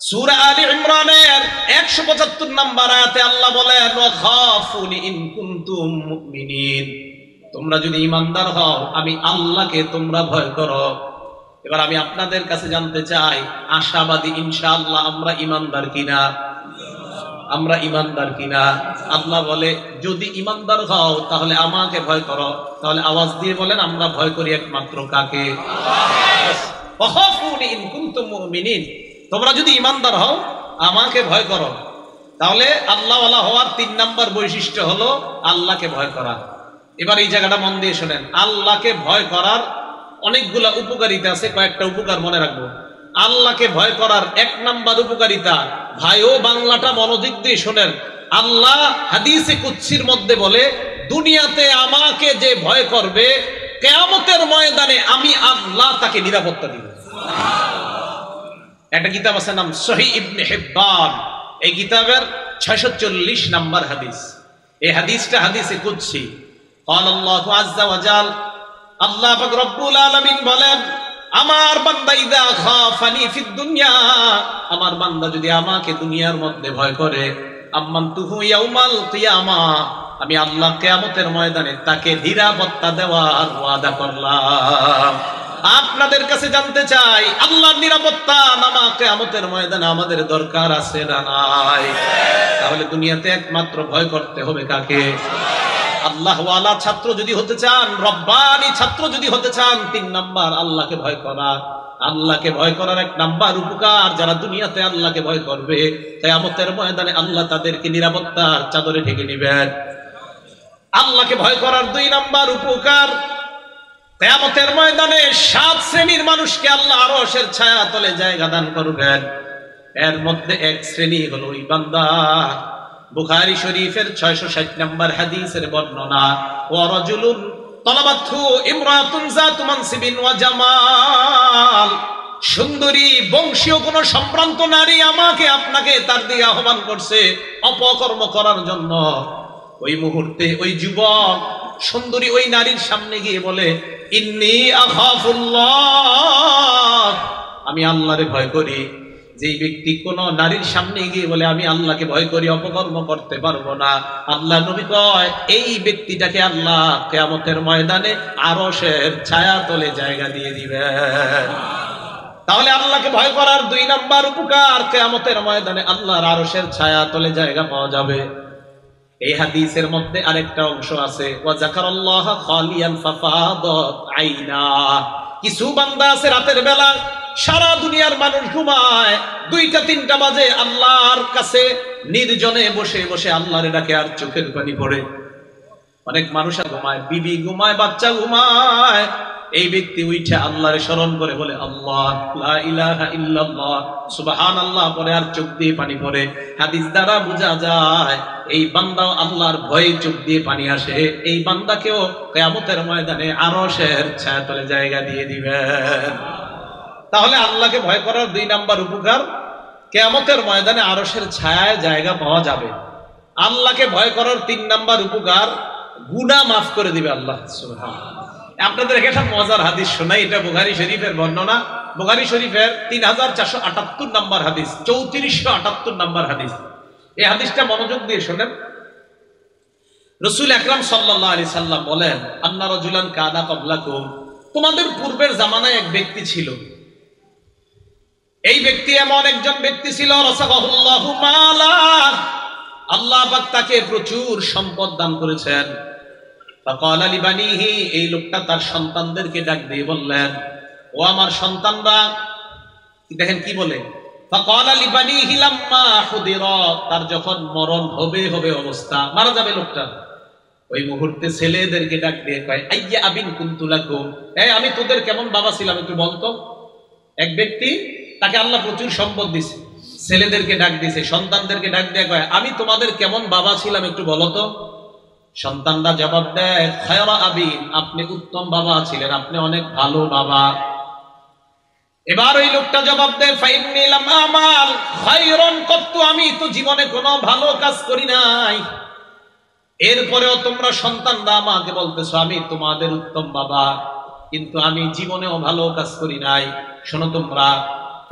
সূরা আলী ইমরানের 175 নম্বর আয়াতে আল্লাহ বলেন ওয়াখাফুনি ইন কুনতুম মুমিনিন, তোমরা যদি ঈমানদার হও আমি আল্লাহকে তোমরা ভয় করো। এবার আমি আপনাদের কাছে জানতে চাই, আশাবাদী ইনশাআল্লাহ আমরা ঈমানদার কিনা? আমরা ঈমানদার কিনা? আল্লাহ বলে যদি ঈমানদার হও তাহলে আমাকে ভয় করো। তাহলে আওয়াজ দিয়ে বলেন আমরা ভয় করি একমাত্র কাকে? ওয়াখাফুনি ইন কুনতুম মুমিনিন, তোমরা যদি ঈমানদার হও আমাকে ভয় করো। তাহলে আল্লাহওয়ালা হওয়ার 3 নম্বর বৈশিষ্ট্য হলো আল্লাহকে ভয় করা। এবার এই জায়গাটা মন দিয়ে শোনেন, আল্লাহকে ভয় করার অনেকগুলা উপকারিতা আছে, কয়েকটা উপকার মনে রাখবো। আল্লাহকে ভয় করার 1 নম্বর উপকারিতা, ভাইও বাংলাটা মনোযোগ দিয়ে শোনেন, আল্লাহ হাদিসে কুদসির মধ্যে বলে দুনিয়াতে আমাকে যে ভয় করবে কিয়ামতের ময়দানে আমি আল্লাহ তাকে নিরাপত্তা দিব। একটা কিতাব আছে নাম সহিহ ইবনে হিব্বান, এই কিতাবের 640 নম্বর হাদিস। এই হাদিসটা হাদিসে কুদসি। قال الله عز وجل, আল্লাহ পাক রব্বুল আলামিন বলেন আমার বান্দা ইদা খাফানি ফিদ দুনিয়া, আমার বান্দা যদি আমাকে দুনিয়ার মধ্যে ভয় করে, আম্মানতুহু ইয়াউমাল কিয়ামা, আমি আল্লাহ কিয়ামতের ময়দানে তাকে নিরাপত্তা দেওয়ার ওয়াদা করলাম। আপনাদের কাছে জানতে চাই, আল্লাহর নিরাপত্তা নামা কিয়ামতের ময়দানে আমাদের দরকার আছে না নাই? তাহলে দুনিয়াতে একমাত্র ভয় করতে হবে কাকে? আল্লাহওয়ালা ছাত্র যদি হতে চান, রব্বানি ছাত্র যদি হতে চান, 3 নাম্বার আল্লাহকে ভয় করা। আল্লাহকে ভয় করার 1 নাম্বার উপকার, যারা দুনিয়াতে আল্লাহকে ভয় করবে কিয়ামতের ময়দানে আল্লাহ তাদেরকে নিরাপত্তার চাদরে ঢেকে নেবেন। আল্লাহকে ভয় করার 2 নাম্বার উপকার, কিয়ামতের ময়দানে 7 শ্রেণীর মানুষকে আল্লাহ আরশের ছায়া তলে জায়গা দান করবেন। এর মধ্যে 1 শ্রেণী হলো ওই বান্দা, বুখারী শরীফের 660 নম্বর হাদিসের বর্ণনা, ওয়া রাজুলুন তালাবাতহু ইমরাতুন যাতু মানসিবিন ওয়া জামাল, সুন্দরী বংশীয় কোন সম্ভ্রান্ত নারী আমাকে আপনাকে তার দিকে আহ্বান করছে অপকর্ম করার জন্য। ওই মুহূর্তে ওই যুবক সুন্দরী ওই নারীর সামনে গিয়ে বলে ইন্নী আখাফুল্লাহ, আমি আল্লাহরে ভয় করি। যেই ব্যক্তি কোন নারীর সামনে গিয়ে বলে আমি আল্লাহকে ভয় করি, অপকর্ম করতে পারবো না, আল্লাহ নবী কয় এই ব্যক্তিটাকে আল্লাহ কিয়ামতের ময়দানে আরশের ছায়া তলে জায়গা দিয়ে দিবেন। তাহলে আল্লাহকে ভয় করার 2 নাম্বার উপকার, কিয়ামতের ময়দানে আল্লাহর আরশের ছায়া তলে জায়গা পাওয়া যাবে। এই হাদিসের মধ্যে আরেকটা অংশ আছে, ওয়া যাকারাল্লাহ খালিয়ান ফাফাদাত আইনা, কিছু বান্দা আছে রাতের বেলা সারা দুনিয়ার মানুষ ঘুমায়, 2টা 3টা বাজে আল্লাহর কাছে নির্জনে বসে বসে আল্লাহরে ডাকে আর চোখের পানি পড়ে। অনেক মানুষ ঘুমায়, বিবি ঘুমায়, বাচ্চা ঘুমায়, এই ব্যক্তি উঠে আল্লাহরে স্মরণ করে বলে আল্লাহ লা ইলাহা ইল্লাল্লাহ সুবহানাল্লাহ পরে আর চোখ দিয়ে পানি পড়ে। হাদিস দ্বারা বোঝা যায় এই বান্দা আল্লাহর ভয়ে চোখ দিয়ে পানি আসে, এই বান্দাকেও কিয়ামতের ময়দানে আরশের ছায়াতলে জায়গা দিয়ে দিবেন। তাহলে আল্লাহকে ভয় করার 2 নাম্বার উপকার, কিয়ামতের ময়দানে আরশের ছায়ায় জায়গা পাওয়া যাবে। আল্লাহকে ভয় করার 3 নাম্বার উপকার, গুনাহ মাফ করে দিবে আল্লাহ সুবহানাহু। আপনাদের একটা মজার হাদিস শোনাই, এটা বুখারী শরীফের বর্ণনা, বুখারী শরীফের 3478 নম্বর হাদিস, 3478 নম্বর হাদিস। এই হাদিসটা মনোযোগ দিয়ে শোনেন। রাসূল আকরাম সাল্লাল্লাহু আলাইহি সাল্লাম বলেন আন্না রাজুলান কানা ক্বাবলাকুম, তোমাদের পূর্বের জামানায় এক ব্যক্তি ছিল। এই ব্যক্তি এমন একজন ব্যক্তি ছিল, রাসাকাহুল্লাহু মালা, আল্লাহ পাক তাকে প্রচুর সম্পদ দান করেছেন। ফাকালা লিবানিহি, এই লোকটা তার সন্তানদেরকে ডাক দিয়ে বললেন ও আমার সন্তানরা, দেখেন কি বলে, ফাকালা লিবানিহি লাম্মা হুদিরা, তার যখন মরণ হবে অবস্থা, মারা যাবে লোকটা, ওই মুহূর্তে ছেলেদেরকে ডাক দিয়ে কয় আইয়া আবিন কুনতু লাকুম, এই আমি তোদের কেমন বাবা ছিলাম একটু বলতো। এক ব্যক্তি, তাকে আল্লাহ প্রচুর সম্পদ দিয়েছে, ছেলেদেরকে ডাক দিয়েছে, সন্তানদেরকে ডাক দিয়ে কয় আমি তোমাদের কেমন বাবা ছিলাম একটু বলো তো। সন্তানরা জবাব দেয় খায়রা আবিন, আপনি উত্তম বাবা ছিলেন, আপনি অনেক ভালো বাবা। এবার ওই লোকটা জবাব দেয় ফাইন্নী লাম আমাল খায়রান কত্তু, আমি তো জীবনে কোনো ভালো কাজ করি নাই। এরপরেও তোমরা সন্তানরা আমাকে বলতেছো আমি তোমাদের উত্তম বাবা, কিন্তু আমি জীবনেও ভালো কাজ করি নাই। শোনো তোমরা,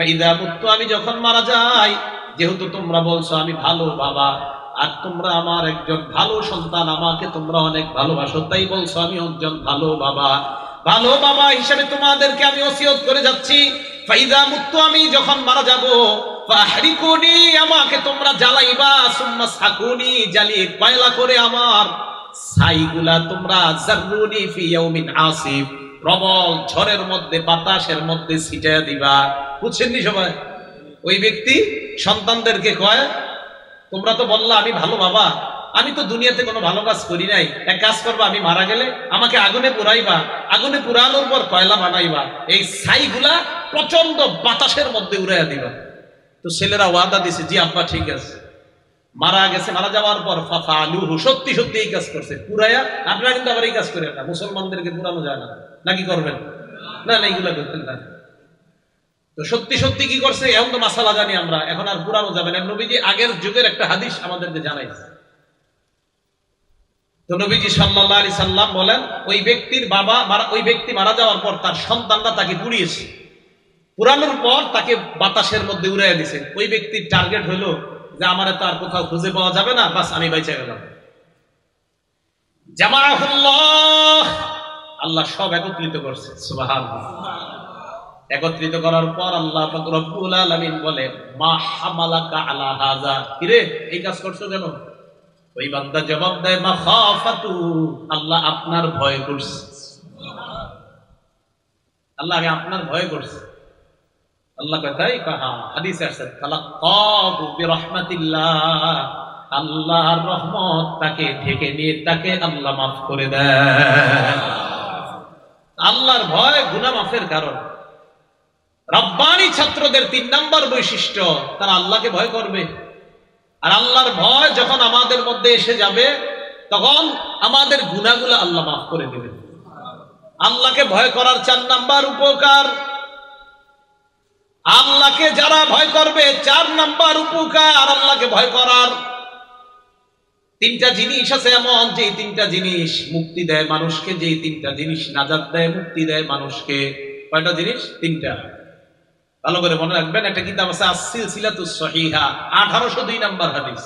ফাইদা মুতু, আমি যখন মারা যাই, যেহেতু তোমরা বলছো আমি ভালো বাবা, আর তোমরা আমার একজন ভালো সন্তান, আমাকে তোমরা অনেক ভালোবাসো, তাই বলছো আমি একজন ভালো বাবা। ভালো বাবা হিসেবে তোমাদেরকে আমি ওসিয়ত করে যাচ্ছি, ফাইদা মুতু, আমি যখন মারা যাব, ফাহরিকুনি, আমাকে তোমরা জ্বালাইবা, সুম্মা সাকুনি, জ্বালিয়ে কয়লা করে আমার ছাইগুলা তোমরা জাররুনি ফি ইয়াউমিন আসিফ, প্রবল ঝড়ের মধ্যে, বাতাসের মধ্যে ছিটাইয়া দিবা। বুঝছেননি সবাই? ওই ব্যক্তি সন্তানদেরকে কয়, তোমরা তো বললা আমি ভালো বাবা, আমি তো দুনিয়াতে কোনো ভালো কাজ করি নাই, এক কাজ করবা, আমি মারা গেলে আমাকে আগুনে পুরাইবা, আগুনে পুরানোর পর কয়লা বানাইবা, এই ছাইগুলা প্রচন্ড বাতাসের মধ্যে উড়াইয়া দিবা। তো ছেলেরা ওয়াদা দিছে, জি আব্বা ঠিক আছে। মারা গেছে, মারা যাওয়ার পর ফাফালুহু, সত্যি সত্যি এই কাজ করছে, পুরাইয়া। আপনারা কিন্তু আবার এই কাজ করেন না, মুসলমানদেরকে পুরানো যায় না, নাকি করবেন? না না, এইগুলা করতেন না। তো সত্যি সত্যি কি করছে, এখন তো মাসালা জানি আমরা, এখন আর পুরানো যাবে না। নবীজি আগের যুগের একটা হাদিস আমাদেরকে জানাইছে। তো নবীজি সাল্লাল্লাহু আলাইহি সাল্লাম বলেন, ওই ব্যক্তির বাবা ওই ব্যক্তি মারা যাওয়ার পর তার সন্তানরা তাকে পুড়িয়েছে, পুরানোর পর তাকে বাতাসের মধ্যে উড়াইয়া দিছে। ওই ব্যক্তির টার্গেট হলো যে আমারে তো আর কোথাও খুঁজে পাওয়া যাবে না, বাস আমি বাইচা গেলাম। জামাআহুল্লাহ, আল্লাহ সব একত্রিত করছে, সুবহানাল্লাহ। একত্রিত করার পর আল্লাহ পাক রব্বুল আলামিন বলে, মা হামালাকা আলা হাযা, কিরে এই কাজ করছো কেন? ওই বান্দা জবাব দেয়, মা খাফাতু, আল্লাহ আপনার ভয় করছে, আল্লাহ আমি আপনার ভয় করছি। আল্লাহ কথাই কাহা, হাদিসে আছে, তালাক্কাহু বিরহমাতিল্লাহ, আল্লাহর রহমত তাকে ঢেকে নিয়ে তাকে আল্লাহ মাফ করে দেয়। আল্লাহর ভয় গুনাহ মাফের কারণ। রব্বানি ছাত্রদের 3 নাম্বার বৈশিষ্ট্য, তারা আল্লাহকে ভয় করবে। আর আল্লাহর ভয় যখন আমাদের মধ্যে এসে যাবে, তখন আমাদের গুনাহগুলো আল্লাহ মাফ করে দেবেন। আল্লাহকে ভয় করার 4 নাম্বার উপকার, আল্লাহকে যারা ভয় করবে 4 নাম্বার উপকার আল্লাহকে ভয় করার। 3টা জিনিস আছে এমন, যে 3টা জিনিস মুক্তি দেয় মানুষকে, যে 3টা জিনিস নাজাত দেয়, মুক্তি দেয় মানুষকে। কয়টা জিনিস? 3টা। ভালো করে মনে রাখবেন। একটা কিতাব আছে আস-সিলসিলাতুস সহিহা, 1802 নাম্বার হাদিস।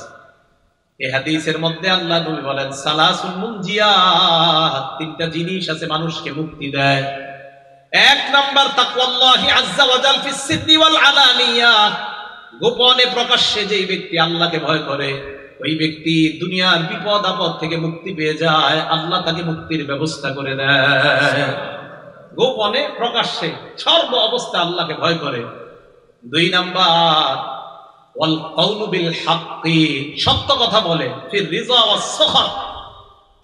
এই হাদিসের মধ্যে আল্লাহ নবী বলেন, সালাসুন মুনজিয়াত, 3টা জিনিস আছে মানুষকে মুক্তি দেয়। 1 নাম্বার তাকওয়াল্লাহি আযজা ওয়া জাল ফিস সিররি ওয়াল আলানিয়া, গোপনে প্রকাশ্যে যেই ব্যক্তি আল্লাহকে ভয় করে, ওই ব্যক্তি দুনিয়ার বিপদ আপদ থেকে মুক্তি পেয়ে যায়, আল্লাহ তাকে মুক্তির ব্যবস্থা করে দেয়। গোপনে প্রকাশ্যে সর্ব অবস্থা আল্লাহকে ভয় করে। 2 নাম্বার ওয়াল কাউলু বিল হাক্কি, সত্য কথা বলে। ফির রিজা ওয়াস সাখাত,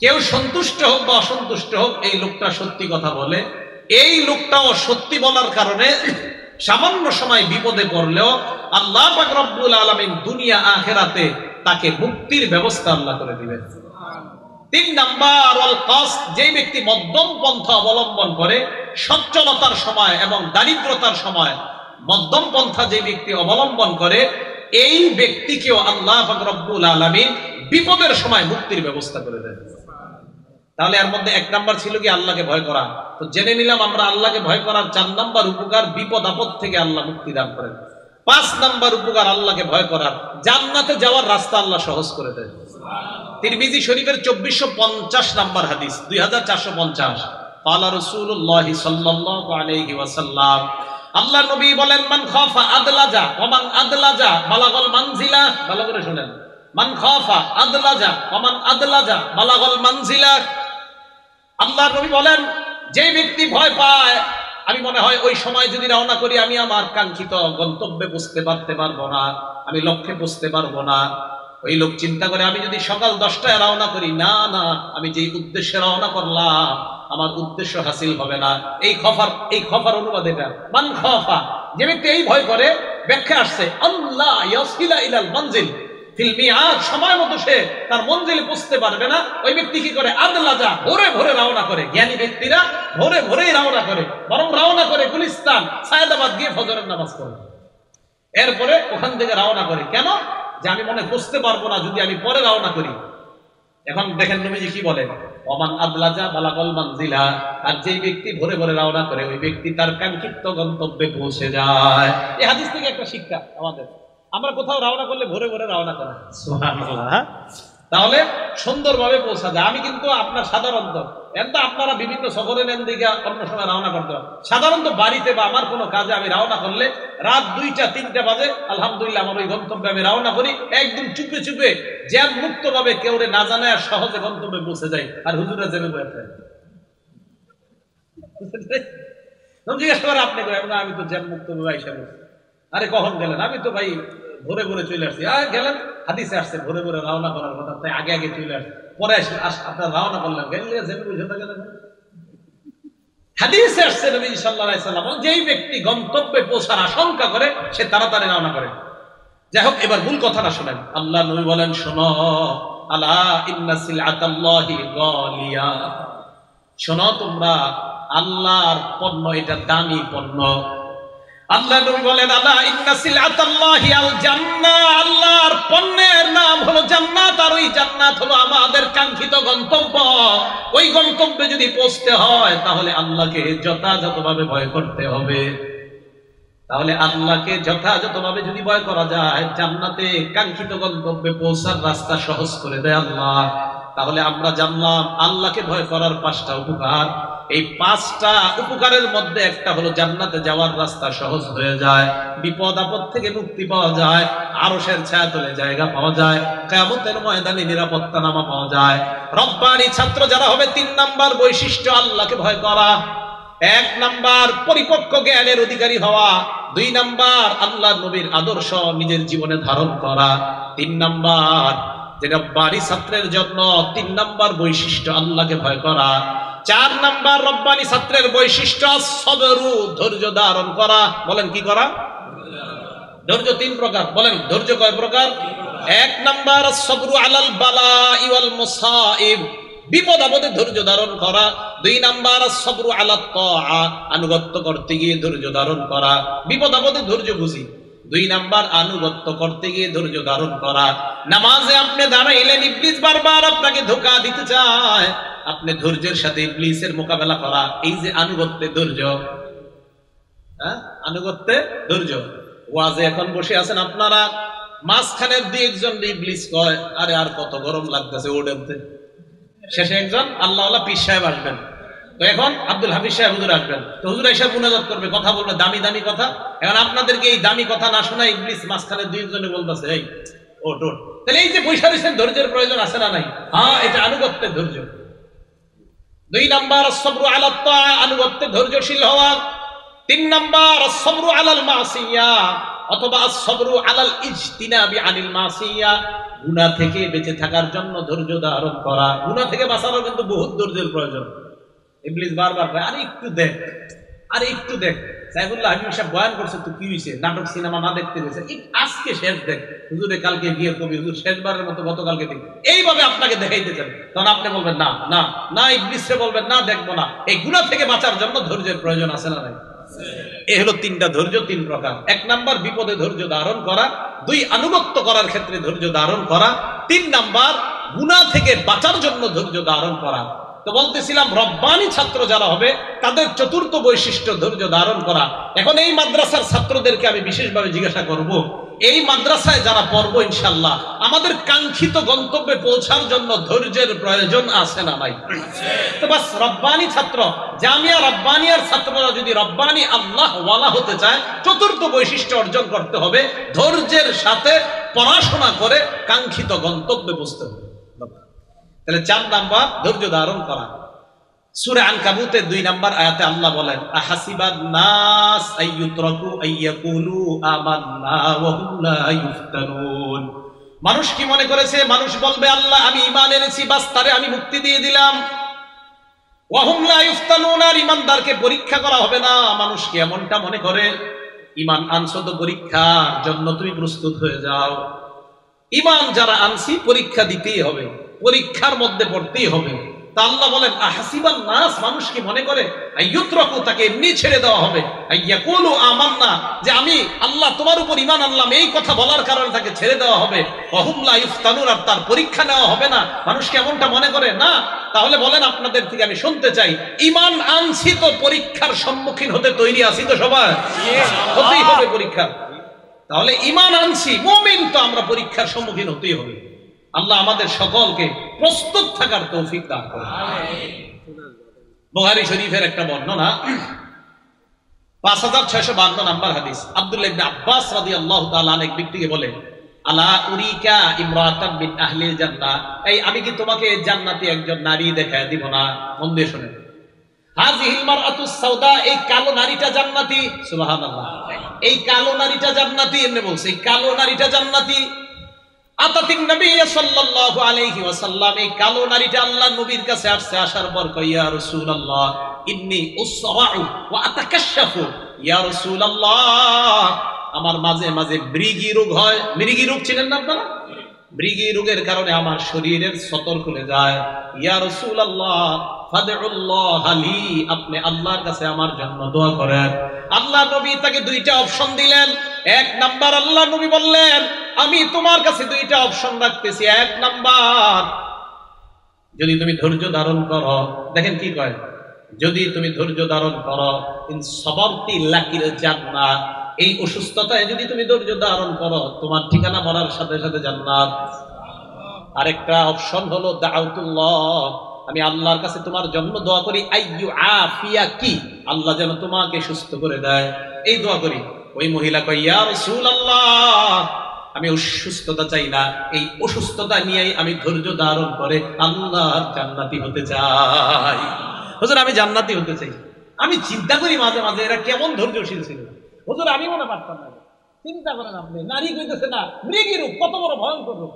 কেউ সন্তুষ্ট হোক বা অসন্তুষ্ট হোক, এই লোকটা সত্যি কথা বলে। এই লোকটাও সত্যি বলার কারণে সামান্য সময় বিপদে পড়লেও আল্লাহ পাক রব্বুল আলামিন দুনিয়া আখিরাতে তাকে মুক্তির ব্যবস্থা আল্লাহ করে দিবেন। 3 নাম্বার ওয়াল কাস, যে ব্যক্তি মধ্যম পন্থা অবলম্বন করে, সচ্ছলতার সময় এবং দারিদ্রতার সময় মধ্যম পন্থা যে ব্যক্তি অবলম্বন করে, এই ব্যক্তিকেও আল্লাহ পাক রব্বুল আলামিন বিপদের সময় মুক্তির ব্যবস্থা করে দেন। তাহলে এর মধ্যে 1 নাম্বার ছিল কি আল্লাহকে ভয় করা। তো জেনে নিলাম আমরা আল্লাহকে ভয় করার 4 নাম্বার উপকার, বিপদ আপদ থেকে আল্লাহ মুক্তি দান করেন। 5 নাম্বার উপকার আল্লাহকে ভয় করার, জান্নাতে যাওয়ার রাস্তা আল্লাহ সহজ করে দেন। তিরমিজি শরীফের 2450 নাম্বার হাদিস, 2450, ক্বালা রাসূলুল্লাহ সাল্লাল্লাহু আলাইহি ওয়াসাল্লাম, আল্লাহর নবী বলেন, মান খাফা আদলাজা ওয়া মান আদলাজা বালাগাল মানজিলা। ভালো করে শুনেন, মান খাফা আদলাজা ওয়া মান আদলাজা বালাগাল মানজিলা। আল্লাহর নবী বলেন, যে ব্যক্তি ভয় পায়, আমি মনে হয় ওই সময় যদি রওনা করি আমি আমার কাঙ্ক্ষিত গন্তব্যে পৌঁছতে পারবো না, আমি লক্ষ্যে পৌঁছতে পারবো না। ওই লোক চিন্তা করে, আমি যদি সকাল 10টায় রওনা করি, না না, আমি যে উদ্দেশ্যে রওনা করলাম আমার উদ্দেশ্য হাসিল হবে না। এই খফার অনুবাদ এটা, মান খাফা, যে ব্যক্তি এই ভয় করে, ব্যাখ্যা আসছে আল্লাহ ইয়াসিলা ইলাল মানজিল ফিল মিআদ, সময় মতো সে তার মঞ্জিলে পৌঁছতে পারবে না। ওই ব্যক্তি কি করে? আদলাজা, ভোরে ভোরে রওনা করে। জ্ঞানী ব্যক্তিরা ভোরে ভোরেই রওনা করে, বরং রওনা করে গুলিস্তান, সায়েদাবাদ গিয়ে ফজরের নামাজ পড়ে, এরপরে ওখান থেকে রওনা করে। কেন? যে আমি মনে বুঝতে পারবো না যদি আমি পরে রওনা করি। এখন দেখেন নবীজি কি বলেন, ওমান আদলাজা বালাগল মানজিলা, আর যে ব্যক্তি ভোরে ভোরে রওনা করে ওই ব্যক্তি তার কাঙ্ক্ষিত গন্তব্যে পৌঁছে যায়। এই হাদিস থেকে একটা শিক্ষা আমাদের, আমরা কোথাও রওনা করলে ভোরে ভোরে রওনা করা, সুবহানাল্লাহ, তাহলে সুন্দরভাবে পৌঁছা যায়। আমি কিন্তু আপনার সাধারণত এত আপনারা বিভিন্ন সফরে নেন দিকে অন্য সময় রওনা করতে হয়, সাধারণত বাড়িতে বা আমার কোনো কাজে আমি রওনা করলে রাত 2টা-3টা বাজে আলহামদুলিল্লাহ আমার ওই গন্তব্যে আমি রওনা করি, একদম চুপে চুপে জ্যাম মুক্ত ভাবে, কেউ না জানে আর সহজে গন্তব্যে পৌঁছে যাই। আর হুজুরা জ্যামে বসে জিজ্ঞেস করে আপনি আমি তো জ্যাম মুক্ত ভাবে আইসা বলছি। আরে কখন গেলেন? আমি তো ভাই ভোরে ভোরে চলে আসছি। গেলেন, হাদিসে আসছে ভোরে ভোরে রওনা করার কথা, তাই আগে আগে চলে আসছে, পরে আপনার রওনা করলেন, হাদিসে আসছে নবী সাল্লাল্লাহু আলাইহি ওয়াসাল্লাম যেই ব্যক্তি গন্তব্যে পৌঁছার আশঙ্কা করে সে তাড়াতাড়ি রওনা করে। যাই হোক, এবার মূল কথাটা শোনেন। আল্লাহ নবী বলেন, শোনো, আলা ইন্না সিলআতাল্লাহি গালিয়া, শোনো তোমরা, আল্লাহর পণ্য এটা দামি পণ্য। আল্লাহ নবী বলেন, আলা ইন্না সিলআতাল্লাহি আল জান্নাহ, আল্লাহর পণ্যের নাম হলো জান্নাত, আর ওই জান্নাত হলো আমাদের কাঙ্ক্ষিত গন্তব্য। ওই গন্তব্যে যদি পৌঁছতে হয় তাহলে আল্লাহকে যথাযথভাবে ভয় করতে হবে। তাহলে আল্লাহকে যথাযথভাবে যদি ভয় করা যায়, জান্নাতে কাঙ্ক্ষিত গন্তব্যে পৌঁছার রাস্তা সহজ করে দেয় আল্লাহ। তাহলে আমরা জানলাম আল্লাহকে ভয় করার 5টা উপকার। এই 5টা উপকারের মধ্যে একটা হলো জান্নাতে যাওয়ার রাস্তা সহজ হয়ে যায়, বিপদ আপদ থেকে মুক্তি পাওয়া যায়, আরশের ছায়াতলে জায়গা পাওয়া যায়, কিয়ামতের ময়দানে নিরাপত্তা নামা পাওয়া যায়। রব্বানী ছাত্র যারা হবে, 3 নাম্বার বৈশিষ্ট্য আল্লাহকে ভয় করা। 1 নাম্বার পরিপক্ক জ্ঞানের অধিকারী হওয়া, 2 নাম্বার আল্লাহর নবীর আদর্শ নিজের জীবনে ধারণ করা, 3 নাম্বার যেটা বাড়ি ছাত্রের জন্য 3 নাম্বার বৈশিষ্ট্য আল্লাহকে ভয় করা। 4 নাম্বার রব্বানী ছাত্রের বৈশিষ্ট্য সবরু, ধৈর্য ধারণ করা। বলেন কি করা? ধৈর্য 3 প্রকার। বলেন ধৈর্য কয় প্রকার? 1 নাম্বার সবরু আলাল বালাই ওয়াল মুসাইব, বিপদ আপদে ধৈর্য ধারণ করা। 2 নাম্বার সবরু আলাত তাআ, আনুগত্য করতে গিয়ে ধৈর্য ধারণ করা, বিপদ আপদে ধৈর্য বুঝি। 2 নাম্বার আনুগত্য করতে গিয়ে ধৈর্য ধারণ করা। নামাজে আপনি দাঁড়াইলেন, ইবলিস বারবার আপনাকে ধোঁকা দিতে চায়, আপনি ধৈর্যের সাথে ইবলিসের মোকাবেলা করা, এই যে আনুগত্যে ধৈর্য, আনুগত্যে ধৈর্য। ওয়াজে এখন বসে আছেন আপনারা, মাঝখানের 2-1জন ইবলিস কয়, আরে আর কত গরম লাগতেছে ওডেনতে। শেষে একজন আল্লাহওয়ালা পীর সাহেব আসবেন, তো এখন আব্দুল হাফিজ সাহেব হুজুর আসবেন, তো হুজুর এসে মুনাজাত করবে, কথা বলবে দামি দামি কথা। এখন আপনাদেরকে এই দামি কথা না শোনা ইবলিস মাঝখানে 2-1জনে বলতেছে, এই ওট ওট। তাহলে এই যে পয়সা দিচ্ছেন, ধৈর্যের প্রয়োজন আছে না নাই? হ্যাঁ, এটা আনুগত্যের ধৈর্য। 2 নাম্বার সবরু আলাত তাআ, আনুগত্যে ধৈর্যশীল হওয়া। 3 নাম্বার সবরু আলাল মাসিয়া, অথবা সবরু আলাল ইজতিনাবি আনিল মাসিয়া, গুনাহ থেকে বেঁচে থাকার জন্য ধৈর্য ধারণ করা। গুনাহ থেকে বাঁচানোর কিন্তু বহুত ধৈর্যের প্রয়োজন। ইবলিস বারবার কয়, আরে একটু দেখ, আরে একটু দেখ। সাইফুল্লাহ হাবিব সাহেব বয়ান করছে, তো কি হয়েছে, নাটক সিনেমা না দেখতে গেছে, আজকে শেষ দেখ। হুজুরে কালকে গিয়ে কবি, হুজুর শেষবারের মতো গতকালকে দেখ, এইভাবে আপনাকে দেখাইতে চান। তখন আপনি বলবেন না না না, ইবলিসে বলবেন না, দেখবো না। এই গুনাহ থেকে বাঁচার জন্য ধৈর্যের প্রয়োজন আছে না নাই? এই হলো 3টা ধৈর্য, 3 প্রকার। 1 নাম্বার বিপদে ধৈর্য ধারণ করা, 2 আনুগত্য করার ক্ষেত্রে ধৈর্য ধারণ করা, 3 নাম্বার গুনাহ থেকে বাঁচার জন্য ধৈর্য ধারণ করা। তো বলতেছিলাম রব্বানী ছাত্র যারা হবে তাদের 4র্থ বৈশিষ্ট্য ধৈর্য ধারণ করা। এখন এই মাদ্রাসার ছাত্রদেরকে আমি বিশেষভাবে জিজ্ঞাসা করব, এই মাদ্রাসায় যারা পড়বো ইনশাআল্লাহ, আমাদের কাঙ্ক্ষিত গন্তব্যে পৌঁছার জন্য ধৈর্যের প্রয়োজন আছে না নাই? তো বাস, রব্বানী ছাত্র, জামিয়া রব্বানিয়ার ছাত্ররা যদি রব্বানী আল্লাহ ওয়ালা হতে চায়, 4র্থ বৈশিষ্ট্য অর্জন করতে হবে, ধৈর্যের সাথে পড়াশোনা করে কাঙ্ক্ষিত গন্তব্যে পৌঁছতে হবে। তাহলে 4 নাম্বার ধৈর্য ধারণ করা। সূরা আনকাবুতের 2 নাম্বার আয়াতে আল্লাহ বলেন, আহাসিবান নাস আইয়ুতরাকু আইয়াকুলু আমান্না ওয়া হুম লা ইফতানুন, মানুষ কি মনে করেছে, মানুষ বলবে আল্লাহ আমি ঈমান এনেছি, বাস তারে আমি মুক্তি দিয়ে দিলাম। ওয়া হুম লা ইফতানুন, আর ঈমানদারকে পরীক্ষা করা হবে না। মানুষ কি এমনটা মনে করে? ঈমান আনছো তো পরীক্ষার জন্য তুমি প্রস্তুত হয়ে যাও। ঈমান যারা আনছি পরীক্ষা দিতেই হবে, পরীক্ষার মধ্যে পড়তেই হবে। তা আল্লাহ বলেন আহাসিবান নাস, মানুষ কি মনে করে আইয়ুতরাকু, তাকে এমনি ছেড়ে দেওয়া হবে, আইয়াকুলু আমান্না, যে আমি আল্লাহ তোমার উপর ঈমান আনলাম, এই কথা বলার কারণে তাকে ছেড়ে দেওয়া হবে, ওয়াহুম লা ইফতানুন, আর তার পরীক্ষা নেওয়া হবে না। মানুষ কি এমনটা মনে করে? না। তাহলে বলেন আপনাদের থেকে আমি শুনতে চাই, ঈমান আনছি তো পরীক্ষার সম্মুখীন হতে তৈরি আছি তো সবাই? হতেই হবে পরীক্ষা। তাহলে ঈমান আনছি, মুমিন তো আমরা পরীক্ষার সম্মুখীন হতেই হবে। আল্লাহ আমাদের সকলকে প্রস্তুত থাকার তৌফিক দান করুন। বুখারী শরীফের একটা বর্ণনা, 5652 নাম্বার হাদিস, আব্দুল্লাহ ইবনে আব্বাস রাদিয়াল্লাহু তাআলা এক ব্যক্তিকে বলে, আলা উরিকা ইমরাতান মিন আহলিল জান্নাহ, এই আমি কি তোমাকে জান্নাতি একজন নারী দেখায় দিব না? মন দিয়ে শুনেন। হাযিহিল মারআতুস সাউদা, এই কালো নারীটা জান্নাতি। সুবহানাল্লাহ, এই কালো নারীটা জান্নাতি। এমনি বলছে এই কালো নারীটা জান্নাতি। আতাতিন নবী সাল্লাল্লাহু আলাইহি ওয়াসাল্লাম, এই কালো নারীটা আল্লাহর নবীর কাছে আসছে। আসার পর কয়, ইয়া রাসূলুল্লাহ ইন্নী উসরাউ ওয়া আতাকাশশাফু, ইয়া রাসূলুল্লাহ আমার মাঝে মাঝে মৃগী রোগ হয়। মৃগী রোগ চিনেন না আপনারা? মৃগী রোগের কারণে আমার শরীরের সতর খুলে যায়। ইয়া রাসূলুল্লাহ ফাদউল্লাহ লি, আপনি আল্লাহর কাছে আমার জন্য দোয়া করেন। আল্লাহ নবী তাকে দুইটা অপশন দিলেন। এক নাম্বার, আল্লাহ নবী বললেন আমি তোমার কাছে দুইটা অপশন রাখতেছি। এক নাম্বার, যদি তুমি ধৈর্য ধারণ করো, দেখেন কি কয়, যদি তুমি ধৈর্য ধারণ করো, ইন সাবারতি লাকিল জান্নাহ, এই অসুস্থতায় যদি তুমি ধৈর্য ধারণ করো, তোমার ঠিকানা মরার সাথে সাথে জান্নাত। আরেকটা অপশন হলো দাউতুল্লাহ, আমি আল্লাহর কাছে তোমার জন্য দোয়া করি, আইয়ু আফিয়াকি, আল্লাহ যেন তোমাকে সুস্থ করে দেয়, এই দোয়া করি। ওই মহিলা কয়, ইয়া রাসূলুল্লাহ আমি অসুস্থতা চাই না, এই অসুস্থতা নিয়েই আমি ধৈর্য ধারণ করে আল্লাহর জান্নাতি হতে চাই। হুজুর আমি জান্নাতি হতে চাই। আমি চিন্তা করি মাঝে মাঝে এরা কেমন ধৈর্যশীল ছিল। হুজুর আমি মনে পারতাম না। চিন্তা করেন আপনি, নারী কইতেছে না মৃগী রূপ, কত বড় ভয়ঙ্কর রূপ।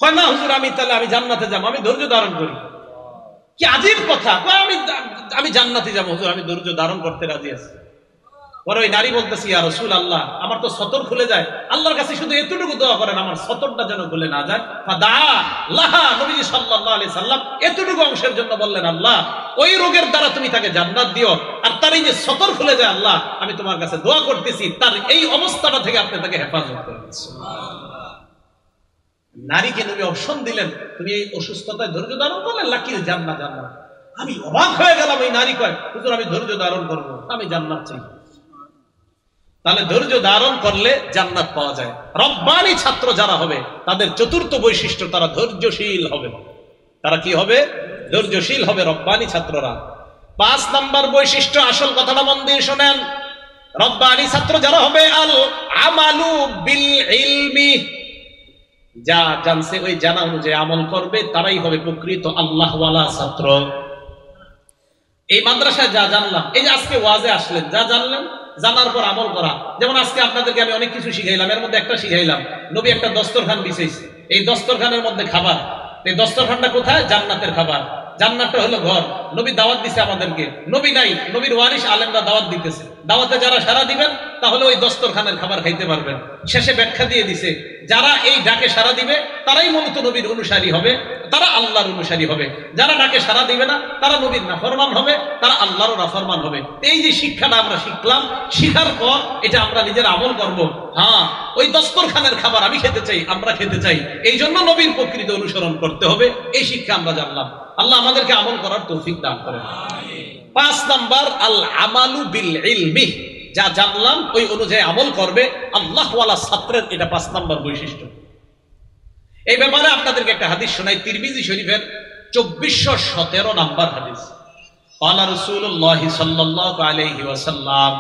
কয় না হুজুর আমি তাহলে আমি জান্নাতে যাবো, আমি ধৈর্য ধারণ করি। কি আজীব কথা। আমি জান্নাতে যাবো হুজুর, আমি ধৈর্য ধারণ করতে রাজি আছি। পরে ওই নারী বলতেছি, ইয়া রাসূলুল্লাহ আমার তো সতর খুলে যায়, আল্লাহর কাছে শুধু এতটুকু দোয়া করেন আমার সতরটা যেন খুলে না যায়। ফাদা লাহা, নবীজি সাল্লাল্লাহু আলাইহি সাল্লাম এতটুকু অংশের জন্য বললেন, আল্লাহ ওই রোগের দ্বারা তুমি তাকে জান্নাত দিও, আর তার এই যে সতর খুলে যায় আল্লাহ আমি তোমার কাছে দোয়া করতেছি তার এই অবস্থাটা থেকে আপনি তাকে হেফাজত করবেন। নারীকে নবী অপশন দিলেন, তুমি এই অসুস্থতায় ধৈর্য ধারণ করলে লাকিল জান্নাত, জান্নাত। আমি অবাক হয়ে গেলাম। এই নারী কয়, হুজুর আমি ধৈর্য ধারণ করবো, আমি জান্নাত চাই। তাহলে ধৈর্য ধারণ করলে জান্নাত পাওয়া যায়। রব্বানি ছাত্র যারা হবে তাদের চতুর্থ বৈশিষ্ট্য, তারা ধৈর্যশীল হবে। তারা কি হবে? ধৈর্যশীল হবে রব্বানি ছাত্ররা। 5 নাম্বার বৈশিষ্ট্য, আসল কথাটা মন দিয়ে শোনেন। রব্বানি ছাত্র যারা হবে, আল আমালু বিল ইলমি, যা জানছে ওই জানা অনুযায়ী আমল করবে, তারাই হবে প্রকৃত আল্লাহওয়ালা ছাত্র। এই মাদ্রাসায় যা জানলাম, এই যে আজকে ওয়াজে আসলেন, যা জানলেন জানার পর আমল করা। যেমন আজকে আপনাদেরকে আমি অনেক কিছু শিখাইলাম, এর মধ্যে একটা শিখাইলাম, নবী একটা দস্তরখান বিছাইছে, এই দস্তরখানের মধ্যে খাবার। এই দস্তরখানটা কোথায়? জান্নাতের খাবার। জান্নাতটা হলো ঘর। নবী দাওয়াত দিছে আমাদেরকে, নবী নাই, নবীর ওয়ারিস আলেমরা দাওয়াত দিতেছে। দাওয়াতে যারা সারা দিবেন তাহলে ওই দস্তরখানের খাবার খাইতে পারবেন। শেষে ব্যাখ্যা দিয়ে দিছে, যারা এই ডাকে সারা দিবে তারাই মূলত নবীর অনুসারী হবে, তারা আল্লাহর অনুসারী হবে। যারা ডাকে সারা দিবে না তারা নবীর নাফরমান হবে, তারা আল্লাহরও নাফরমান হবে। এই যে শিক্ষাটা আমরা শিখলাম, শিখার পর এটা আমরা নিজের আমল করব। হ্যাঁ, ওই দস্তরখানের খাবার আমি খেতে চাই, আমরা খেতে চাই, এই জন্য নবীর প্রকৃত অনুসরণ করতে হবে। এই শিক্ষা আমরা জানলাম। আল্লাহ আমাদেরকে আমল করার তৌফিক দান করেন। 5 নাম্বার, আল আমালু বিল ইলমি, যা জানলাম ওই অনুযায়ী আমল করবে আল্লাহওয়ালা ছাত্রের, এটা 5 নাম্বার বৈশিষ্ট্য। এই ব্যাপারে আপনাদেরকে একটা হাদিস শোনাই, তিরমিজি শরীফের 2417 নাম্বার হাদিস। ক্বালা রাসূলুল্লাহ সাল্লাল্লাহু আলাইহি ওয়াসাল্লাম,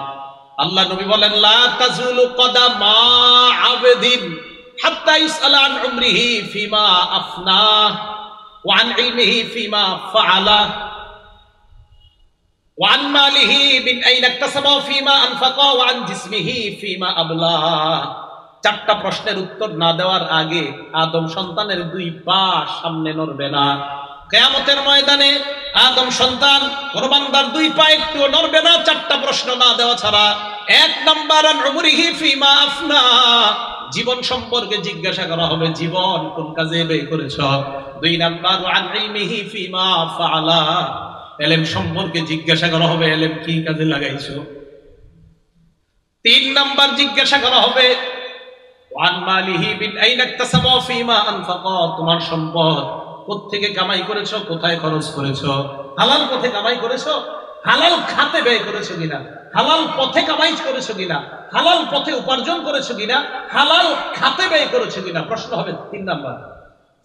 আল্লাহ নবী বলেন, লা তাজুলু কদামা আবদিন হাত্তা ইসআলা আন উমরিহি ফিমা আফনা ওয়া আন ইলমিহি ফিমা ফাআলা ওয়া আন মালিহি মিন আইনা ইকতাসাবা ফিমা আনফাকা ওয়া আন জিসমিহি ফিমা আবলা। 4টা প্রশ্নের উত্তর না দেওয়ার আগে আদম সন্তানের 2 পা সামনে নড়বে না। কিয়ামতের ময়দানে আদম সন্তান কোন বান্দার 2 পা একটু নড়বে না 4টা প্রশ্ন না দেওয়া ছাড়া। 1 নাম্বার, আন উমরিহি ফিমা আফনা, জীবন সম্পর্কে জিজ্ঞাসা করা হবে, জীবন কোন কাজে ব্যয় করেছ। 2 নাম্বার আন ইলমিহি ফিমা ফাআলা, ইলম সম্পর্কে জিজ্ঞাসা করা হবে, ইলম কি কাজে লাগাইছো। 3 নাম্বার জিজ্ঞাসা করা হবে ওয়ান মালিহি বিন আইনা ইকতাসাবা ফিমা আনফাকা, তোমার সম্পদ কোত্থেকে কামাই করেছো, কোথায় খরচ করেছো। হালাল পথে কামাই করেছো, হালাল খাতে ব্যয় করেছো কিনা, হালাল পথে কামাই করেছো কিনা, হালাল পথে উপার্জন করেছো কিনা, হালাল খাতে ব্যয় করেছো কিনা, প্রশ্ন হবে 3 নাম্বার।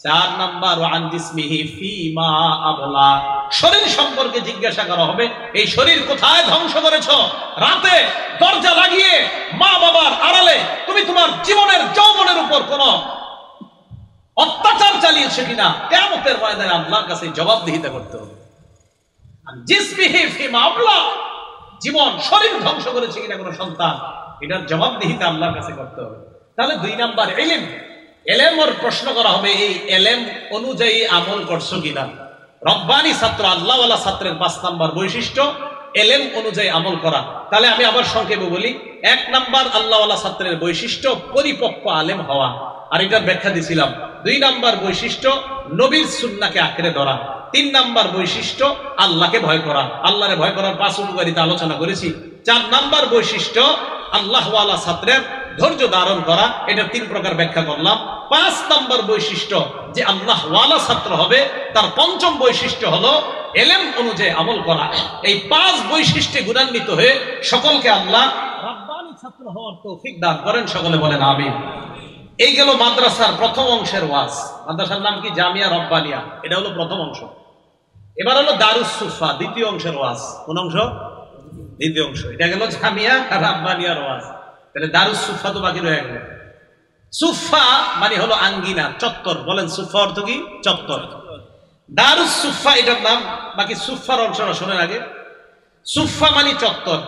4 নাম্বার ওয়ান জিসমিহি ফিমা আবলা, শরীর সম্পর্কে জিজ্ঞাসা করা হবে, এই শরীর কোথায় ধ্বংস করেছো। রাতে দরজা লাগিয়ে মা বাবার আড়ালে তুমি তোমার জীবনের যৌবনের উপর কোন অত্যাচার চালিয়েছো কিনা, কিয়ামতের ময়দানে আল্লাহর কাছে জবাবদিহিতা করতে হবে। জিসমিহি ফিমা আবলা, জীবন শরীর ধ্বংস করেছে কিনা কোন সন্তান, এটার জবাবদিহিতা আল্লাহর কাছে করতে হবে। তাহলে 2 নাম্বার ইলম, এলেমর প্রশ্ন করা হবে, এই এলেম অনুযায়ী আমল করছো কিনা। রব্বানি ছাত্র, আল্লাহওয়ালা ছাত্রের 5 নাম্বার বৈশিষ্ট্য এলেম অনুযায়ী আমল করা। তাহলে আমি আবার সংক্ষেপে বলি, 1 নাম্বার আল্লাহওয়ালা ছাত্রের বৈশিষ্ট্য পরিপক্ক আলেম হওয়া, আর এটার ব্যাখ্যা দিছিলাম। 2 নাম্বার বৈশিষ্ট্য নবীর সুন্নাহকে আঁকড়ে ধরা। 3 নাম্বার বৈশিষ্ট্য আল্লাহকে ভয় করা, আল্লাহরে ভয় করার 5 উপকারিতা আলোচনা করেছি। 4 নাম্বার বৈশিষ্ট্য আল্লাহওয়ালা ছাত্রের ধৈর্য ধারণ করা, এটা 3 প্রকার ব্যাখ্যা করলাম। 5 নাম্বার বৈশিষ্ট্য যে আল্লাহওয়ালা ছাত্র হবে, তার 5ম বৈশিষ্ট্য হলো এলেম অনুযায়ী আমল করা। এই 5 বৈশিষ্ট্যে গুণান্বিত হয়ে সকলকে আল্লাহ রাব্বানি ছাত্র হওয়ার তৌফিক দান করেন, সকলে বলেন আমিন। এই গেল মাদ্রাসার প্রথম অংশের ওয়াজ। মাদ্রাসার নাম কি? জামিয়া রব্বানিয়া, এটা হলো প্রথম অংশ। এবার হলো দারুস সুফা, দ্বিতীয় অংশের ওয়াজ। কোন অংশ? দ্বিতীয় অংশ। এটা গেল জামিয়া রব্বানিয়ার ওয়াজ। তাহলে দারুস সুফা তো বাকি রয়ে গেল। সুফা মানে হলো আঙ্গিনা, চত্বর। বলেন সুফা অর্থ কি? চত্বর। দারুস সুফা এটার নাম। বাকি সুফার অংশটা শোনেন আগে। সুফা মানে চত্বর।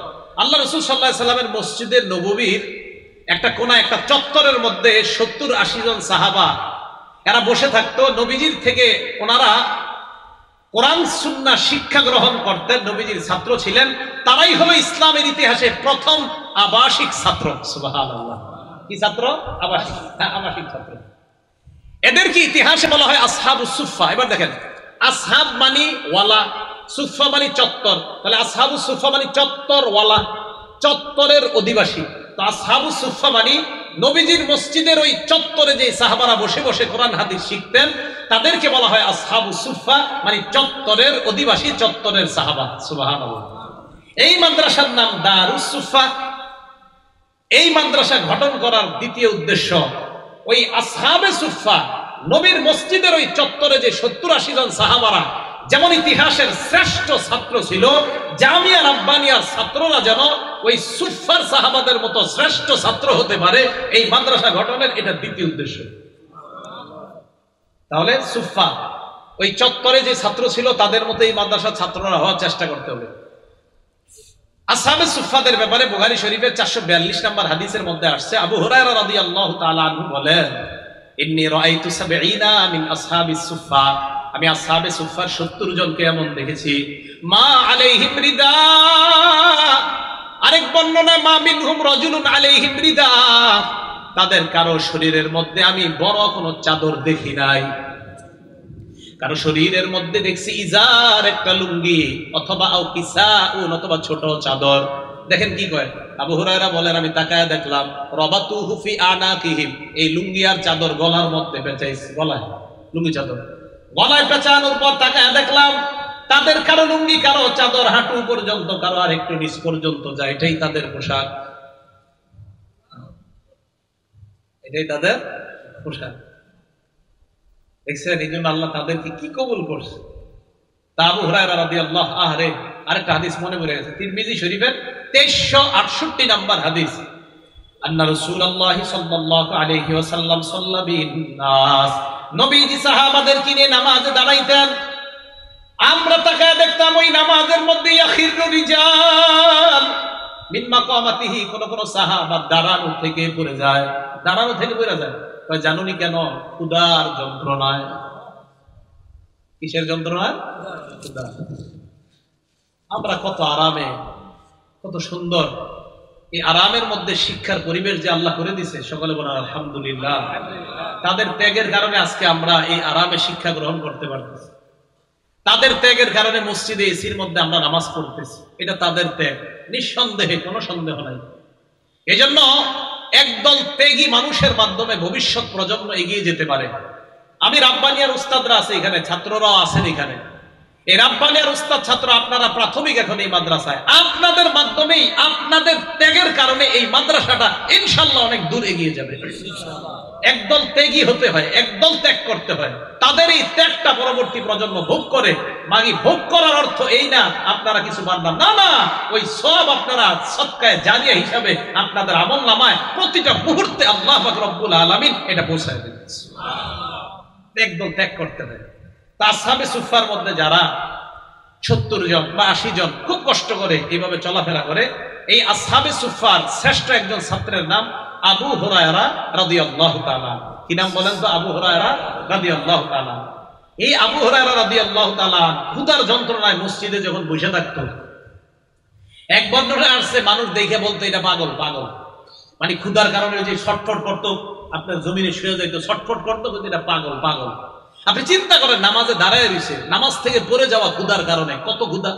আল্লাহ রাসূল সাল্লাল্লাহু আলাইহি সাল্লামের মসজিদে নববীর একটা কোনা, একটা চত্বরের মধ্যে 70-80 জন সাহাবা এরা বসে থাকতো। নবীজির থেকে ওনারা কোরআন সুন্নাহ শিক্ষা গ্রহণ করতেন, নবীজির ছাত্র ছিলেন। তারাই হলো ইসলামের ইতিহাসে প্রথম আবাসিক ছাত্র। সুবহানাল্লাহ। কি ছাত্র? আবাসিক, আবাসিক ছাত্র। এদেরকে ইতিহাসে বলা হয় আসহাবুস সুফা। এবার দেখেন, আসহাব মানে ওয়ালা, সুফা মানে চত্বর। তাহলে আসহাবুস সুফা মানে চত্বর ওয়ালা, চত্বরের অধিবাসী। তো আসহাবুস সুফা মানে নবীজির মসজিদের ওই চত্বরে যে সাহাবারা বসে বসে কোরআন হাদিস শিখতেন, তাদেরকে বলা হয় আসহাবুস সুফা, মানে চত্বরের অধিবাসী, চত্বরের সাহাবা। সুবহানাল্লাহ। এই মাদ্রাসার নাম দারুস সুফা। এই মাদ্রাসা গঠন করার দ্বিতীয় উদ্দেশ্য, ওই আসহাবে সুফা, নবীর মসজিদের ওই চত্বরে যে 70-80 জন সাহাবারা যেমন ইতিহাসের শ্রেষ্ঠ ছাত্র ছিল, জামিয়া রাব্বানিয়ার ছাত্ররা যেন ওই সুফার সাহাবাদের মতো শ্রেষ্ঠ ছাত্র হতে পারে, এই মাদ্রাসা গঠনের এটা দ্বিতীয় উদ্দেশ্য। তাহলে সুফা ওই চত্বরে যে ছাত্র ছিল তাদের মতো এই মাদ্রাসার ছাত্ররা হওয়ার চেষ্টা করতে হবে। আসহাবে সুফাদের ব্যাপারে বুখারী শরীফের 442 নম্বর হাদিসের মধ্যে আসছে, আবু হুরায়রা রাদিয়াল্লাহু তাআলা আনহু বলেন, ইন্নী রাআইতু 70 মিন আসহাবিস সুফা, আমি আসহাবে সুফার 70 জনকে এমন দেখেছি, মা আলাইহিম রিদা, আরেক বর্ণনা মা মিনহুম রাজুলুন আলাইহিম রিদা, তাদের কারো শরীরের মধ্যে আমি বড় কোনো চাদর দেখি নাই। কারো শরীরের মধ্যে দেখছি ইজার, একটা লুঙ্গি, অথবা আও কিসাউন, অথবা ছোট চাদর। দেখেন কি কয় আবু হুরায়রা বলেন, আমি তাকায় দেখলাম রাবাতুহু ফি আনাকিহিম, এই লুঙ্গি আর চাদর গলার মধ্যে পেঁচাইছে, গলায় লুঙ্গি চাদর গলায় পেঁচানোর পর তাকায় দেখলাম তাদের কারো লুঙ্গি, কারো চাদর হাঁটু পর্যন্ত, কারো আর একটু নিচ পর্যন্ত যায়, এটাই তাদের পোশাক, এটাই তাদের পোশাক। দেখছেন, এই জন্য আল্লাহ তাদেরকে কি কবুল করছে। তা আবু হুরায়রা রাদিয়াল্লাহু আনহু আরেকটা হাদিস মনে পড়ে গেছে, তিরমিজি শরীফের 2368 নম্বর হাদিস, আন্না রাসূলুল্লাহ সাল্লাল্লাহু আলাইহি ওয়াসাল্লাম সাল্লা বিন নাস, নবীজি সাহাবাদেরকে নিয়ে নামাজে দাঁড়াইতেন। আমরা তাকায় দেখতাম ওই নামাজের মধ্যে ইয়াখিরু রিজাল মিন মাকামাতিহি, কোন কোন সাহাবা দাঁড়ানো থেকে পড়ে যায়, দাঁড়ানো থেকে পড়ে যায়। জানুনি কেন? ক্ষুধার যন্ত্রণায়। কিসের যন্ত্রণায়? ক্ষুধা। আমরা কত আরামে, কত সুন্দর এই আরামের মধ্যে শিক্ষার পরিবেশ যে আল্লাহ করে দিছে, সকলে বলেন আলহামদুলিল্লাহ। তাদের ত্যাগের কারণে আজকে আমরা এই আরামে শিক্ষা গ্রহণ করতে পারতেছি। তাদের ত্যাগের কারণে মসজিদে এসির মধ্যে আমরা নামাজ পড়তেছি, এটা তাদের ত্যাগ, নিঃসন্দেহে, কোনো সন্দেহ নাই। এজন্য একদল ত্যাগী মানুষের মাধ্যমে ভবিষ্যৎ প্রজন্ম এগিয়ে যেতে পারে। আমি রাব্বানিয়ার উস্তাদরা আছে এখানে, ছাত্ররাও আছেন এখানে। এই রাব্বানিয়ার উস্তাদ ছাত্র আপনারা প্রাথমিক এখন এই মাদ্রাসায়, আপনাদের মাধ্যমেই, আপনাদের ত্যাগের কারণে এই মাদ্রাসাটা ইনশাআল্লাহ অনেক দূর এগিয়ে যাবে। একদল ত্যাগী হতে হয়, একদল ত্যাগ করতে হয়। তাদের এই ত্যাগটা পরবর্তী প্রজন্ম ভোগ করে। মাগি ভোগ করার অর্থ এই না আপনারা কিছু বানবেন না, না, ওই সব আপনারা সদকায়ে জারিয়া হিসাবে আপনাদের আমলনামায় প্রতিটা মুহূর্তে আল্লাহ পাক রব্বুল আলামিন এটা পৌঁছায় দেন। একদল ত্যাগ করতে হয়। আসহাবে সুফফার মধ্যে যারা 70 জন বা 80 জন খুব কষ্ট করে এইভাবে চলাফেরা করে, এই আসহাবে সুফফার শ্রেষ্ঠ একজন ছাত্রের নাম আবু হুরায়রা রাদিয়াল্লাহু তাআলা। কি নাম বলেন তো? আবু হুরায়রা রাদিয়াল্লাহু তাআলা। এই আবু হুরায়রা রাদিয়াল্লাহু তাআলা ক্ষুধার যন্ত্রণায় মসজিদে যখন বসে থাকতো, এক বর্ণনা আসছে মানুষ দেখে বলতো এটা পাগল, পাগল। মানে ক্ষুধার কারণে যে ছটফট করতো, আপনার জমিনে শুয়ে যাইতো, ছটফট করতো, কিন্তু এটা পাগল, পাগল। আপনি চিন্তা করেন, নামাজে দাঁড়ায় রয়েছে, নামাজ থেকে পড়ে যাওয়া ক্ষুধার কারণে, কত ক্ষুধা।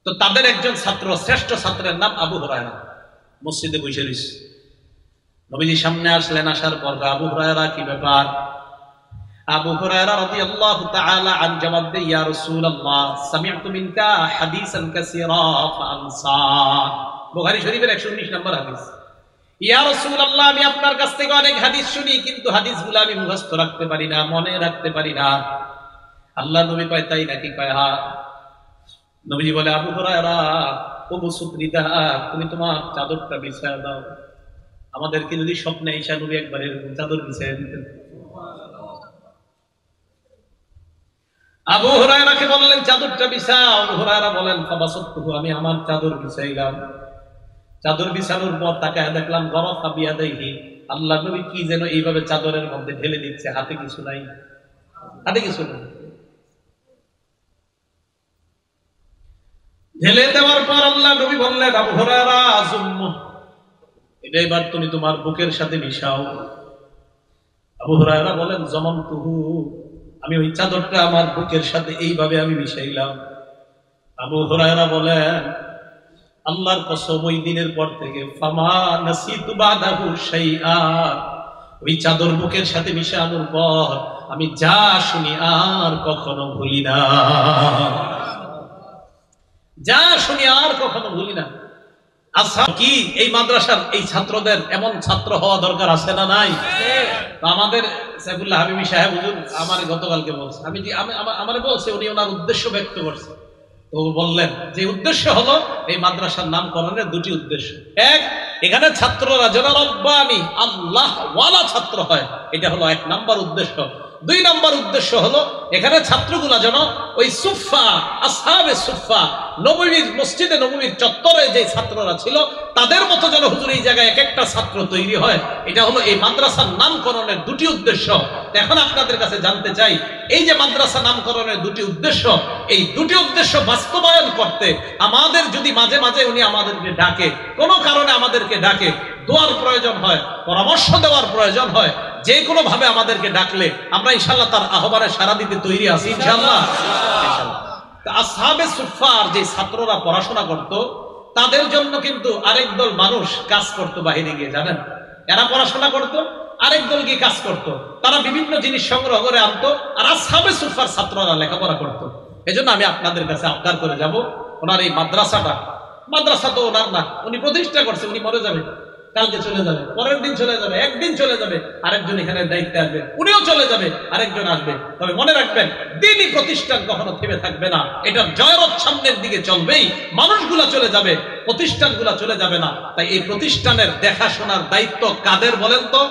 তো তাদের একজন ছাত্র, শ্রেষ্ঠ ছাত্রের নাম আবু হুরায়রা, মসজিদে বসে রয়েছে। নবীজি সামনে আসলেন, আসার পর আবু হুরায়রা কি ব্যাপার? আবু হুরায়রা রাদিয়াল্লাহু তাআলা আন জবাব দেয়, ইয়া রাসূলুল্লাহ সামি'তু মিনকা হাদিসান কাসীরা ফাআনসা। বুখারী শরীফের 119 নম্বর হাদিস। ইয়া রাসূলুল্লাহ, আমি আপনার কাছ থেকে অনেক হাদিস শুনি, কিন্তু হাদিসগুলো আমি মুখস্থ রাখতে পারি না, মনে রাখতে পারি না। আল্লাহ নবী কয়, তাই নাকি? কয় হ্যাঁ। নবীজি বলে, আবু হুরায়রা উবসুতরিদা, তুমি তোমার চাদরটা বিছায়া দাও। আমাদেরকে যদি স্বপ্নে ঈশা নবী একবার এরকম চাদর বিছায়া দিতেন। আবু হুরায়রাকে বললেন চাদরটা বিছাও। আবু হুরায়রা বলেন, ফাবাসাতহু, আমি আমার চাদর বিছাইলাম। চাদর বিছানোর পর তাকায় দেখলাম গরাফা বিয়াদাইহি, আল্লাহ নবী কি যেন এইভাবে চাদরের মধ্যে ঢেলে দিচ্ছে, হাতে কিছু নাই, হাতে কিছু নাই। ঢেলে দেওয়ার পর আল্লাহ নবী বললেন, আবু হুরায়রা আযুম্মু, এটা এবার তুমি তোমার বুকের সাথে মিশাও। আবু হুরায়রা বলেন, জমানতুহু, আমি ওই চাদরটা আমার বুকের সাথে এইভাবে আমি মিশাইলাম। আবু হুরায়রা বলেন, আল্লাহর কসম, ওই দিনের পর থেকে ফামা নাসিতু বাদাহু শাইআ, ওই চাদর বুকের সাথে মিশানোর পর আমি যা শুনি আর কখনো ভুলি না, যা শুনি আর কখনো ভুলি না। আচ্ছা, কি এই মাদ্রাসার এই ছাত্রদের এমন ছাত্র হওয়া দরকার আছে না নাই? আমাদের সাইফুল্লাহ হাবিবি সাহেব হুজুর আমার গতকালকে বলছে, আমারে বলছে, উনি ওনার উদ্দেশ্য ব্যক্ত করছে। তো বললেন যে উদ্দেশ্য হলো এই মাদ্রাসার নামকরণের দুটি উদ্দেশ্য। এক, এখানে ছাত্ররা যেন রব্বানি আল্লাহ ওয়ালা ছাত্র হয়, এটা হলো 1 নম্বর উদ্দেশ্য। 2 নম্বর উদ্দেশ্য হলো এখানে ছাত্রগুলা যেন ওই সুফফা, আসহাবে সুফফা, নববীর মসজিদে নববীর চত্বরে যে ছাত্ররা ছিল তাদের মতো যেন হুজুর এই জায়গায় এক একটা ছাত্র তৈরি হয়। এটা হলো এই মাদ্রাসার নামকরণের দুটি উদ্দেশ্য। এখন আপনাদের কাছে জানতে চাই, এই যে মাদ্রাসা নামকরণের দুটি উদ্দেশ্য, এই দুটি উদ্দেশ্য বাস্তবায়ন করতে আমাদের যদি মাঝে মাঝে উনি আমাদেরকে ডাকে, কোনো কারণে আমাদেরকে ডাকে, দোয়ার প্রয়োজন হয়, পরামর্শ দেওয়ার প্রয়োজন হয়, যে কোনো ভাবে আমাদেরকে ডাকলে আমরা ইনশাআল্লাহ তার আহ্বানে সাড়া দিতে তৈরি আছি ইনশাআল্লাহ। আসহাবে সুফফার যে ছাত্ররা পড়াশোনা করত, তাদের জন্য কিন্তু আরেক দল মানুষ কাজ করত বাহিরে গিয়ে, জানেন? এরা পড়াশোনা করত, আরেক দল গিয়ে কাজ করত, তারা বিভিন্ন জিনিস সংগ্রহ করে আনতো, আর আসহাবে সুফফার ছাত্ররা লেখাপড়া করত। এজন্য আমি আপনাদের কাছে আবদার করে যাব, ওনার এই মাদ্রাসা তো ওনার না, উনি প্রতিষ্ঠা করছে, উনি মরে যাবে, কালকে চলে যাবে, পরের দিন চলে যাবে, একদিন চলে যাবে, আরেকজন এখানে দায়িত্বে আসবে, উনিও চলে যাবে, আরেকজন আসবে। তবে মনে রাখবেন, দিনই প্রতিষ্ঠান কখনো থেমে থাকবে না, এটার জয়রথ সামনের দিকে চলবেই। মানুষগুলা চলে যাবে, প্রতিষ্ঠানগুলা চলে যাবে না। তাই এই প্রতিষ্ঠানের দেখাশোনার দায়িত্ব কাদের বলেন তো?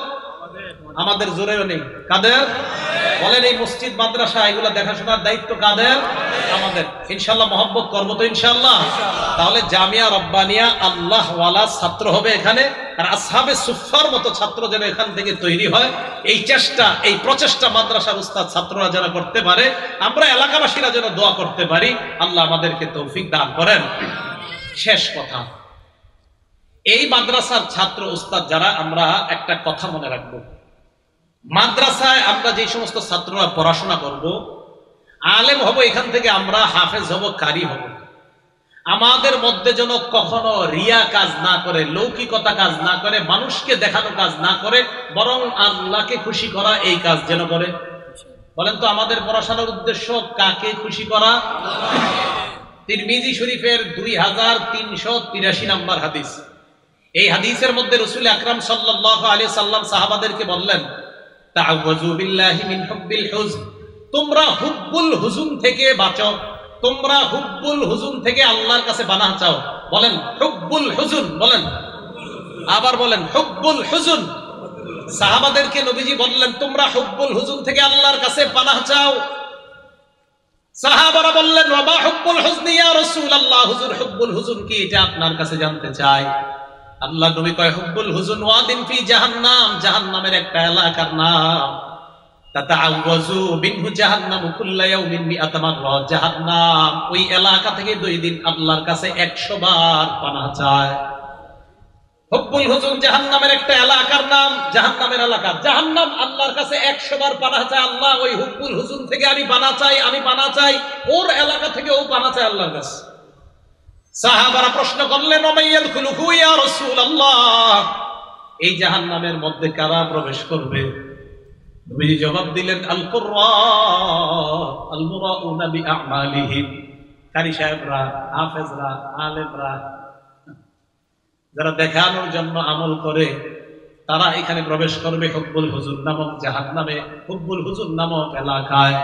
আমাদের। জোরেও নেই, কাদের বলেন? এই মসজিদ মাদ্রাসা এগুলা দেখাশোনার দায়িত্ব কাদের? আমাদের। ইনশাআল্লাহ মহব্বত করবো তো ইনশাআল্লাহ। তাহলে জামিয়া রব্বানিয়া আল্লাহ ওয়ালা ছাত্র হবে এখানে, আর আসহাবে সুফফার মতো ছাত্র যেন এখান থেকে তৈরি হয়, এই চেষ্টা, এই প্রচেষ্টা মাদ্রাসার উস্তাদ ছাত্ররা যেন করতে পারে, আমরা এলাকাবাসীরা যেন দোয়া করতে পারি, আল্লাহ আমাদেরকে তৌফিক দান করেন। শেষ কথা, এই মাদ্রাসার ছাত্র উস্তাদ যারা, আমরা একটা কথা মনে রাখবো, মাদ্রাসায় আমরা যে সমস্ত ছাত্ররা পড়াশোনা করব, আলেম হব, এখান থেকে আমরা হাফেজ হব, কারি হব, আমাদের মধ্যে যেন কখনো রিয়া কাজ না করে, লৌকিকতা কাজ না করে, মানুষকে দেখানো কাজ না করে, বরং আল্লাহকে খুশি করা এই কাজ যেন করে। বলেন তো, আমাদের পড়াশোনার উদ্দেশ্য কাকে খুশি করা? তিরমিজি শরীফের 2383 নম্বর হাদিস। এই হাদিসের মধ্যে রাসূল আকরাম সাল্লাল্লাহু আলাইহি সাল্লাম সাহাবাদেরকে বললেন, তাআওয়াযু বিল্লাহি মিন হুব্বিল হুজন, তোমরা হুব্বুল হুজুন থেকে বাঁচো, তোমরা হুব্বুল হুজুন থেকে আল্লাহর কাছে পানাহ চাও। বলেন হুব্বুল হুজুন, বলেন আবার বলেন হুব্বুল হুজুন। সাহাবাদেরকে নবীজি বললেন, তোমরা হুব্বুল হুজুন থেকে আল্লাহর কাছে পানাহ চাও। সাহাবারা বললেন, ওয়া মা হুব্বুল হুজনি ইয়া রাসূলুল্লাহ, হুজুর হুব্বুল হুজুন কি, এটা আপনার কাছে জানতে চাই। আল্লাহ নবী কয়, হুব্বুল হুজুন ওয়াদিন ফি জাহান্নাম, জাহান্নামের একটা এলাকার নাম। তাতাআওয়াযু বিনহু জাহান্নাম কুল্লা ইয়াউমিন মিআতা মাররা, জাহান্নাম ওই এলাকা থেকে 2 দিন আল্লাহর কাছে 100 বার পানাহ চায়। হুব্বুল হুজুন জাহান্নামের একটা এলাকার নাম, জাহান্নামের এলাকা, জাহান্নাম আল্লাহর কাছে 100 বার পানাহ চায়। আল্লাহ ওই হুব্বুল হুজুন থেকে আমি পানাহ চাই, আমি পানাহ চাই, ওর এলাকা থেকে ও পানাহ চায় আল্লাহর কাছে। সাহাবারা প্রশ্ন করলেন, ওমাইয়াদখুলুহু ইয়া রাসূলুল্লাহ, এই জাহান্নামের মধ্যে কারা প্রবেশ করবে? নবীজি জবাব দিলেন, আল কুররা আল মুরাউনা বিআমালিহিম, কারি সাহেবরা, হাফেজরা, আলেমরা, যারা দেখানোর জন্য আমল করে, তারা এখানে প্রবেশ করবে হুব্বুল হুজুন নামক জাহান্নামে, হুব্বুল হুজুন নামক এলাকায়।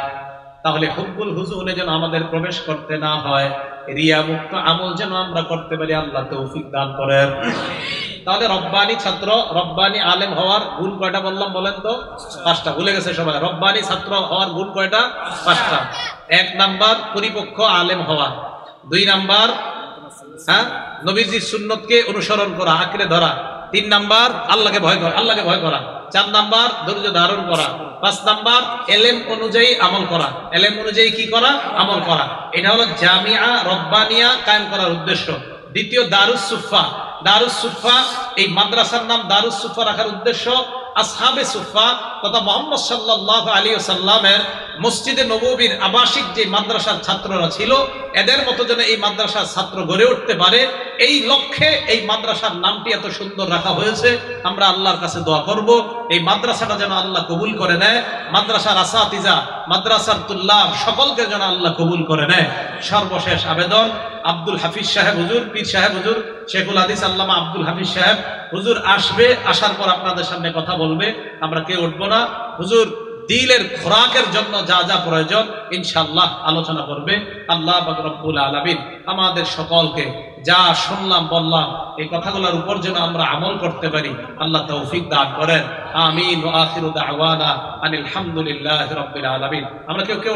তাহলে হুব্বুল হুজুনে যেন আমাদের প্রবেশ করতে না হয়, রিয়া মুক্ত আমল যেন আমরা করতে পারি, আল্লাহ তৌফিক দান করেন। তাহলে রব্বানি ছাত্র, রব্বানি আলেম হওয়ার গুণ কয়টা বললাম বলেন তো? 5টা। ভুলে গেছে সবাই? রব্বানি ছাত্র হওয়ার গুণ কয়টা? 5টা। 1 নাম্বার পরিপক্ক আলেম হওয়া, 2 নাম্বার নবীজির সুন্নতকে অনুসরণ করা, আঁকড়ে ধরা, 3 নাম্বার আল্লাহকে ভয় করা, 4 নাম্বার ধৈর্য ধারণ করা, 5 নাম্বার এলেম অনুযায়ী আমল করা। এলেম অনুযায়ী কি করা? আমল করা। এটা হলো জামিয়া রব্বানিয়া কায়েম করার উদ্দেশ্য। দ্বিতীয় দারুস সুফা। দারুস সুফা, এই মাদ্রাসার নাম দারুস সুফা রাখার উদ্দেশ্য, আসহাবে সুফা তথা মুহাম্মদ সাল্লাল্লাহু আলাইহি ওয়াসাল্লামের মসজিদে নববীর আবাসিক যে মাদ্রাসার ছাত্ররা ছিল, এদের মতো যেন এই মাদ্রাসার ছাত্র গড়ে উঠতে পারে, এই লক্ষ্যে এই মাদ্রাসার নামটি এত সুন্দর রাখা হয়েছে। আমরা আল্লাহর কাছে দোয়া করব, এই মাদ্রাসাটা যেন আল্লাহ কবুল করে নেয়, মাদ্রাসার আসাতিজা, মাদ্রাসার তুল্লাব সকলকে যেন আল্লাহ কবুল করে নেয়। সর্বশেষ আবেদন, আব্দুল হাফিজ সাহেব হুজুর, পীর সাহেব হুজুর, শেখুল হাদিস আল্লামা আব্দুল হাফিজ সাহেব হুজুর আসবে, আসার পর আপনাদের সামনে কথা বলবে, আমরা কেউ উঠবো না। হুজুর দিলের খোরাকের জন্য যা যা প্রয়োজন ইনশাআল্লাহ আলোচনা করবে। আল্লাহ পাক রব্বুল আলামিন আমাদের সকলকে যা শুনলাম বললাম এই কথাগুলোর উপর যেন আমরা আমল করতে পারি, আল্লাহ তৌফিক দান করেন। আমিন ওয়া আখিরু দাওয়ানা আনিল হামদুলিল্লাহি রাব্বিল আলামিন। আমরা কেউ